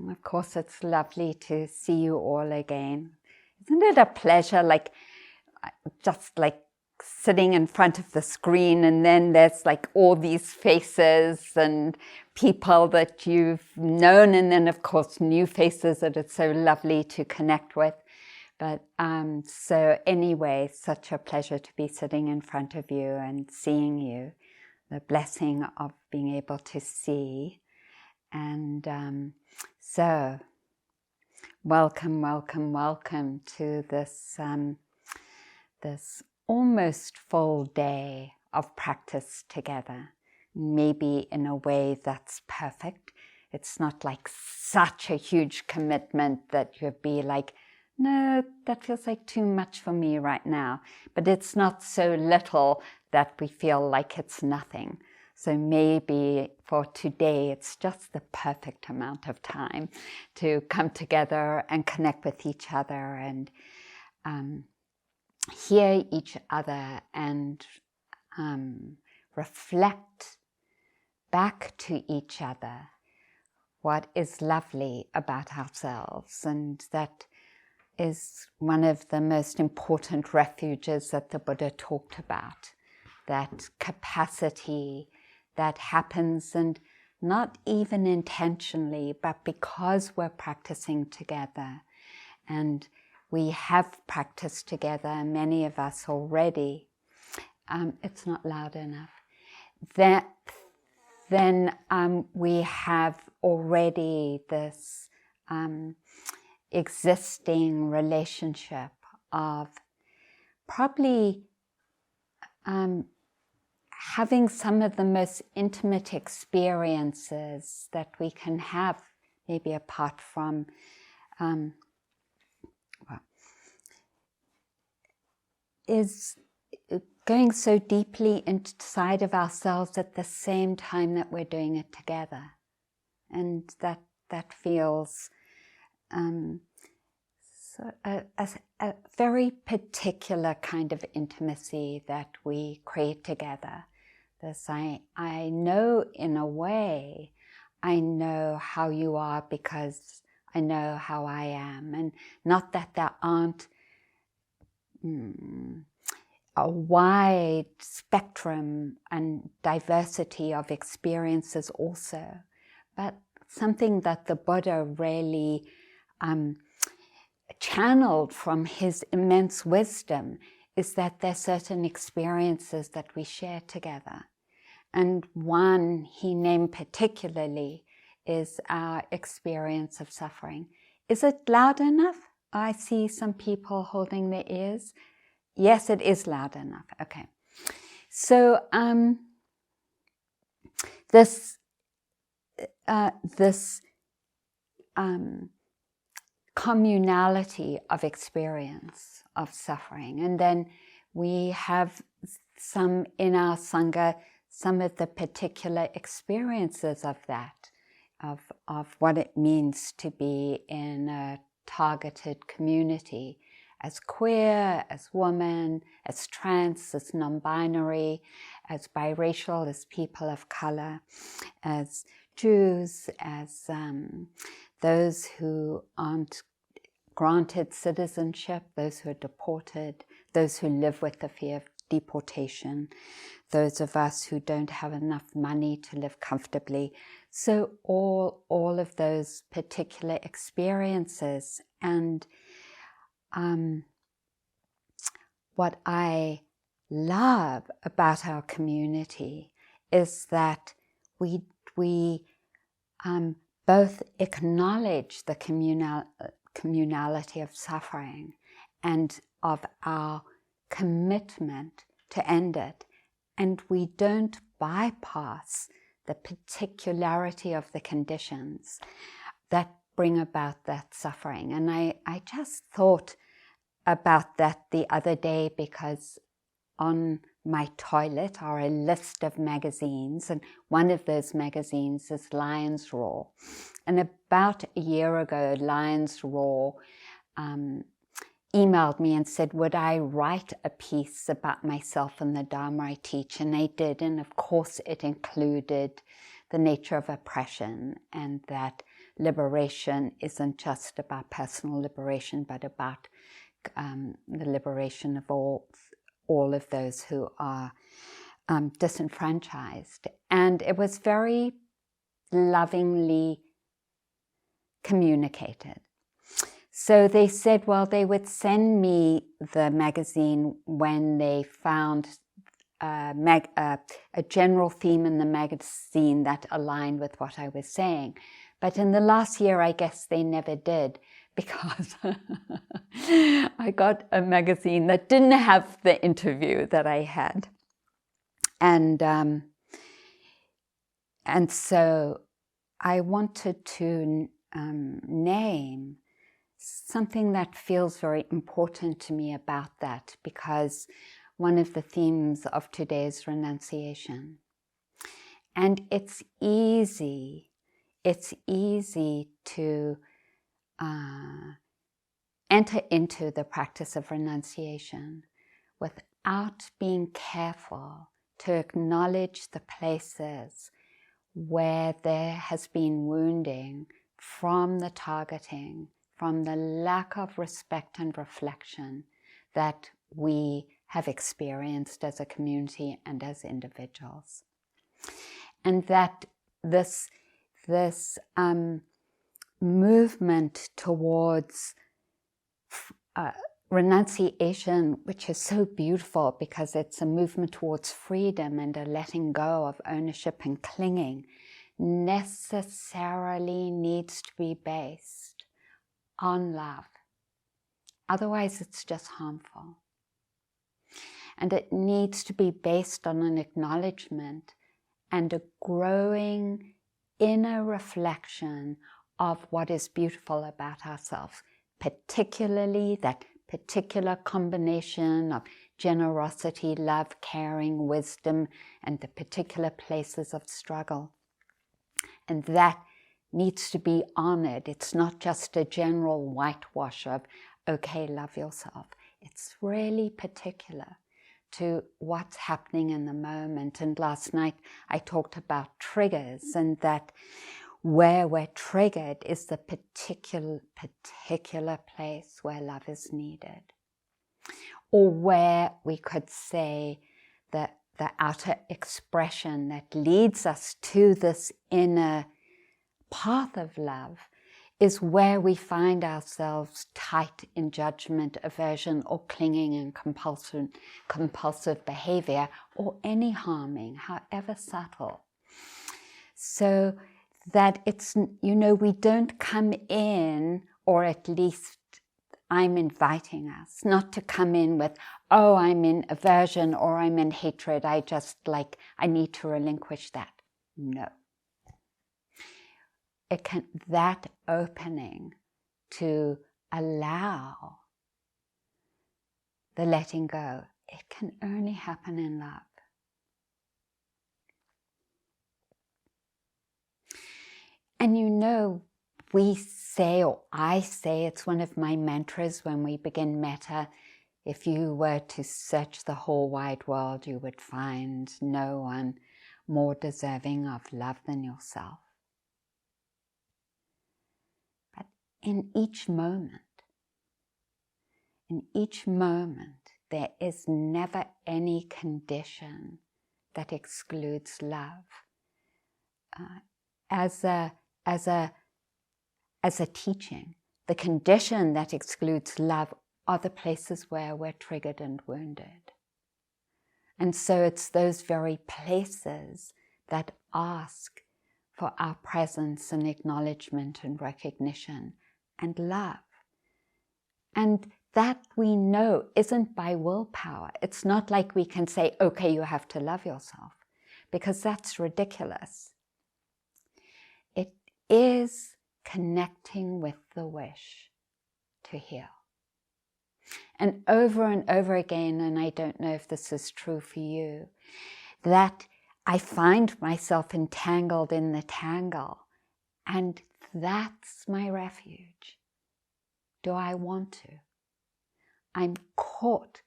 Of course, it's lovely to see you all again. Isn't it a pleasure, just like sitting in front of the screen, and then there's like all these faces and people that you've known, and then of course new faces that it's so lovely to connect with. But so anyway, such a pleasure to be sitting in front of you and seeing you, the blessing of being able to see. And so welcome, welcome, welcome to this this almost full day of practice together. Maybe in a way that's perfect. It's not like such a huge commitment that you'd be like, no, that feels like too much for me right now. But it's not so little that we feel like it's nothing. So maybe for today, it's just the perfect amount of time to come together and connect with each other and hear each other and reflect back to each other what is lovely about ourselves. And that is one of the most important refuges that the Buddha talked about, that capacity that happens, and not even intentionally, but because we're practicing together. And we have practiced together, many of us already. It's not loud enough. Then we have already this existing relationship of probably having some of the most intimate experiences that we can have, maybe apart from is going so deeply inside of ourselves at the same time that we're doing it together. And that feels a very particular kind of intimacy that we create together. This I know, in a way, I know how you are because I know how I am. And not that there aren't a wide spectrum and diversity of experiences also, but something that the Buddha really channeled from his immense wisdom is that there are certain experiences that we share together. And one he named particularly is our experience of suffering. Is it loud enough? I see some people holding their ears. Yes, it is loud enough. Okay. So this communality of experience of suffering, and then we have some in our Sangha, some of the particular experiences of that, of what it means to be in a targeted community, as queer, as woman, as trans, as non-binary, as biracial, as people of color, as Jews, as those who aren't granted citizenship, those who are deported, those who live with the fear of deportation, those of us who don't have enough money to live comfortably. So all of those particular experiences. And what I love about our community is that we both acknowledge the communality of suffering and of our commitment to end it, and we don't bypass the particularity of the conditions that bring about that suffering. And I just thought about that the other day, because on my toilet are a list of magazines, and one of those magazines is Lion's Roar. And about a year ago, Lion's Roar emailed me and said, would I write a piece about myself and the Dhamma I teach? And I did, and of course it included the nature of oppression, and that liberation isn't just about personal liberation, but about the liberation of all of those who are disenfranchised. And it was very lovingly communicated. So they said, well, they would send me the magazine when they found a general theme in the magazine that aligned with what I was saying. But in the last year, I guess they never did, because I got a magazine that didn't have the interview that I had. And so I wanted to name something that feels very important to me about that, because one of the themes of today is renunciation. And it's easy to enter into the practice of renunciation without being careful to acknowledge the places where there has been wounding from the targeting, from the lack of respect and reflection that we have experienced as a community and as individuals. And that this movement towards renunciation, which is so beautiful because it's a movement towards freedom and a letting go of ownership and clinging, necessarily needs to be based on love. Otherwise, it's just harmful. And it needs to be based on an acknowledgement and a growing inner reflection of what is beautiful about ourselves, particularly that particular combination of generosity, love, caring, wisdom, and the particular places of struggle. And that needs to be honored. It's not just a general whitewash of, okay, love yourself. It's really particular to what's happening in the moment. And last night I talked about triggers, and that where we're triggered is the particular place where love is needed. Or where we could say that the outer expression that leads us to this inner path of love is where we find ourselves tight in judgment, aversion, or clinging and compulsive behavior, or any harming, however subtle. So that it's, we don't come in, or at least I'm inviting us not to come in with, oh, I'm in aversion or I'm in hatred, I need to relinquish that. No. That opening to allow the letting go, it can only happen in love. And we say, or I say, it's one of my mantras when we begin metta, if you were to search the whole wide world, you would find no one more deserving of love than yourself. But in each moment, there is never any condition that excludes love. As a teaching, the condition that excludes love are the places where we're triggered and wounded. And so it's those very places that ask for our presence and acknowledgement and recognition and love. And that we know isn't by willpower. It's not like we can say, okay, you have to love yourself, because that's ridiculous. It is connecting with the wish to heal. And over again, and I don't know if this is true for you, that I find myself entangled in the tangle, and that's my refuge. Do I want to? I'm caught,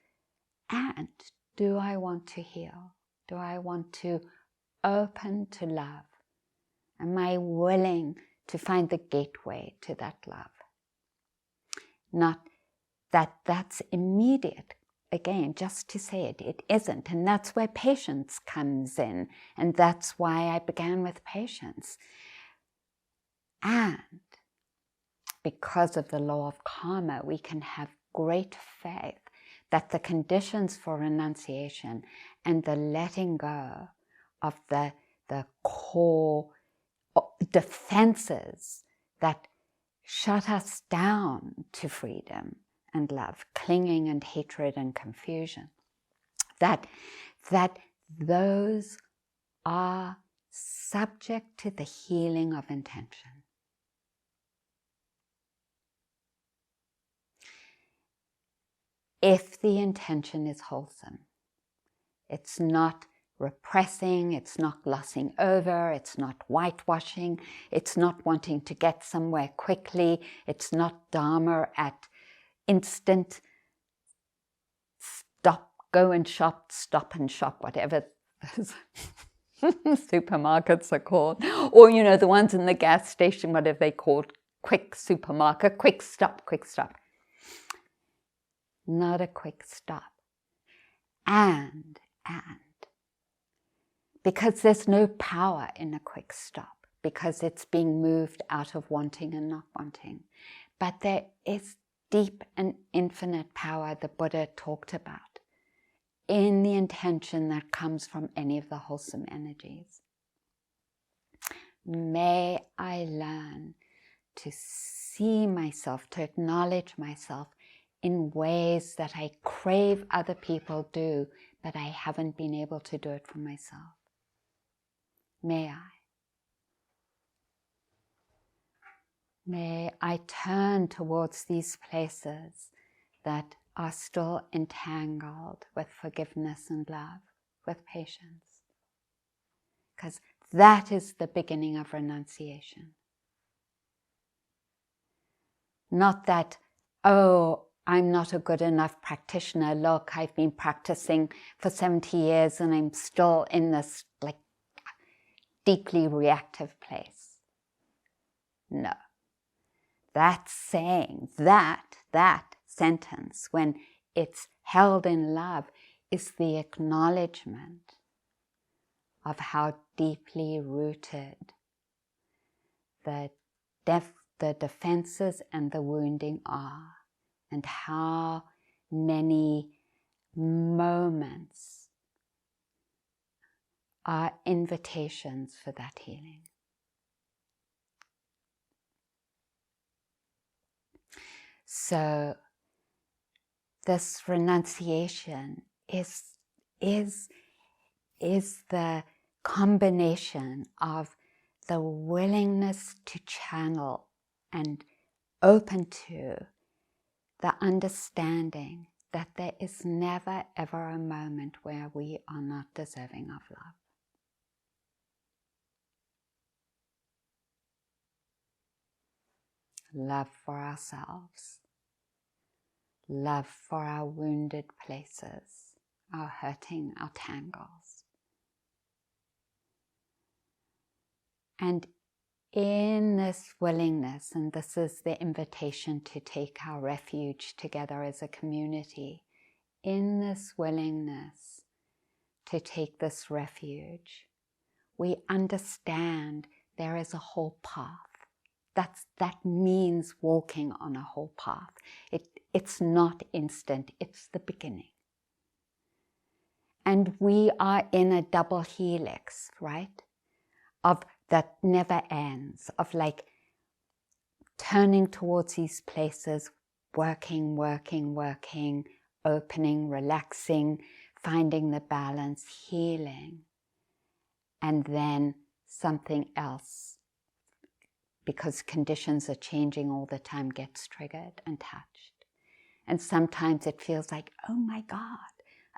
and do I want to heal? Do I want to open to love? Am I willing to find the gateway to that love. Not that that's immediate. Again, just to say it, it isn't. And that's where patience comes in. And that's why I began with patience. And because of the law of karma, we can have great faith that the conditions for renunciation and the letting go of the core defenses that shut us down to freedom and love, clinging and hatred and confusion, that those are subject to the healing of intention. If the intention is wholesome, it's not repressing, it's not glossing over, it's not whitewashing, it's not wanting to get somewhere quickly, it's not Dhamma at instant stop, go and shop, stop and shop, whatever those supermarkets are called. Or, the ones in the gas station, whatever they called, quick supermarket, quick stop, quick stop. Not a quick stop. And because there's no power in a quick stop, because it's being moved out of wanting and not wanting. But there is deep and infinite power the Buddha talked about in the intention that comes from any of the wholesome energies. May I learn to see myself, to acknowledge myself in ways that I crave other people do, but I haven't been able to do it for myself. May I. May I turn towards these places that are still entangled with forgiveness and love, with patience. Because that is the beginning of renunciation. Not that, oh, I'm not a good enough practitioner. Look, I've been practicing for 70 years and I'm still in this deeply reactive place. No. That saying, that sentence, when it's held in love, is the acknowledgement of how deeply rooted the defenses and the wounding are, and how many moments are invitations for that healing. So this renunciation is the combination of the willingness to channel and open to the understanding that there is never ever a moment where we are not deserving of love. Love for ourselves, love for our wounded places, our hurting, our tangles. And in this willingness, and this is the invitation to take our refuge together as a community, in this willingness to take this refuge, we understand there is a whole path. That means walking on a whole path. It's not instant, it's the beginning. And we are in a double helix, right? Of that never ends, of turning towards these places, working, opening, relaxing, finding the balance, healing, and then something else, because conditions are changing all the time, gets triggered and touched. And sometimes it feels like, oh my God,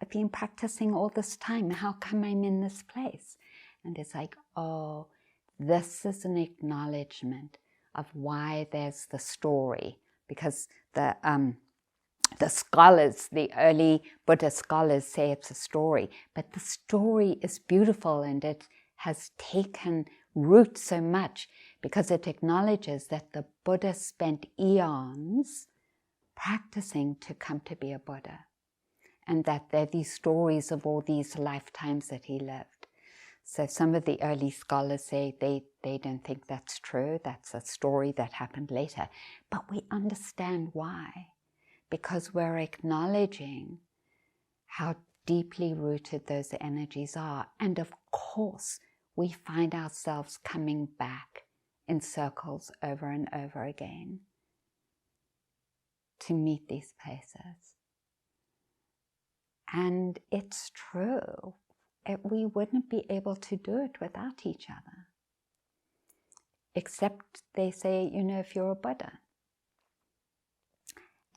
I've been practicing all this time. How come I'm in this place? And it's like, oh, this is an acknowledgement of why there's the story. Because the scholars, the early Buddhist scholars say it's a story. But the story is beautiful and it has taken root so much because it acknowledges that the Buddha spent eons practicing to come to be a Buddha, and that there are these stories of all these lifetimes that he lived. So some of the early scholars say they don't think that's true, that's a story that happened later. But we understand why, because we're acknowledging how deeply rooted those energies are. And of course, we find ourselves coming back in circles over and over again to meet these places. And it's true. We wouldn't be able to do it without each other. Except they say, if you're a Buddha.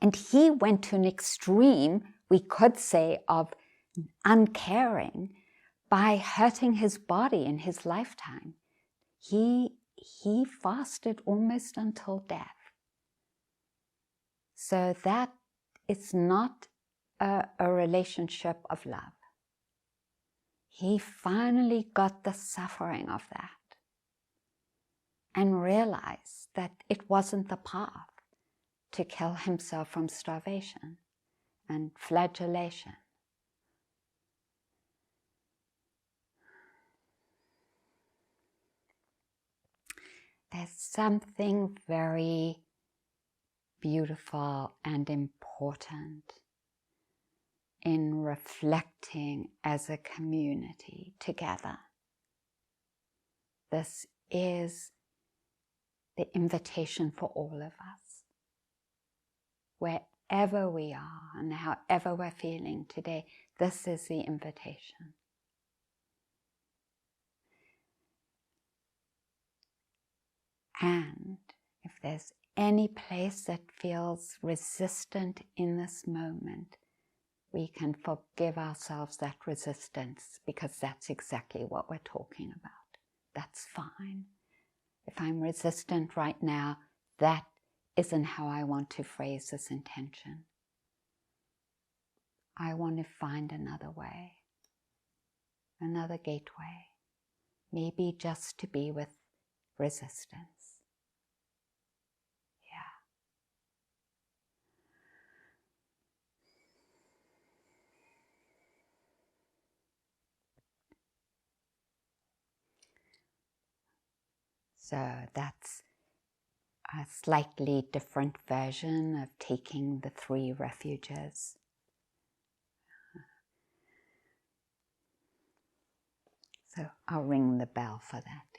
And he went to an extreme, we could say, of uncaring by hurting his body in his lifetime. He fasted almost until death. So that is not a relationship of love. He finally got the suffering of that and realized that it wasn't the path to kill himself from starvation and flagellation. There's something very beautiful and important in reflecting as a community together. This is the invitation for all of us. Wherever we are and however we're feeling today, this is the invitation. And if there's any place that feels resistant in this moment, we can forgive ourselves that resistance, because that's exactly what we're talking about. That's fine. If I'm resistant right now, that isn't how I want to phrase this intention. I want to find another way, another gateway, maybe just to be with resistance. So that's a slightly different version of taking the 3 refuges. So I'll ring the bell for that.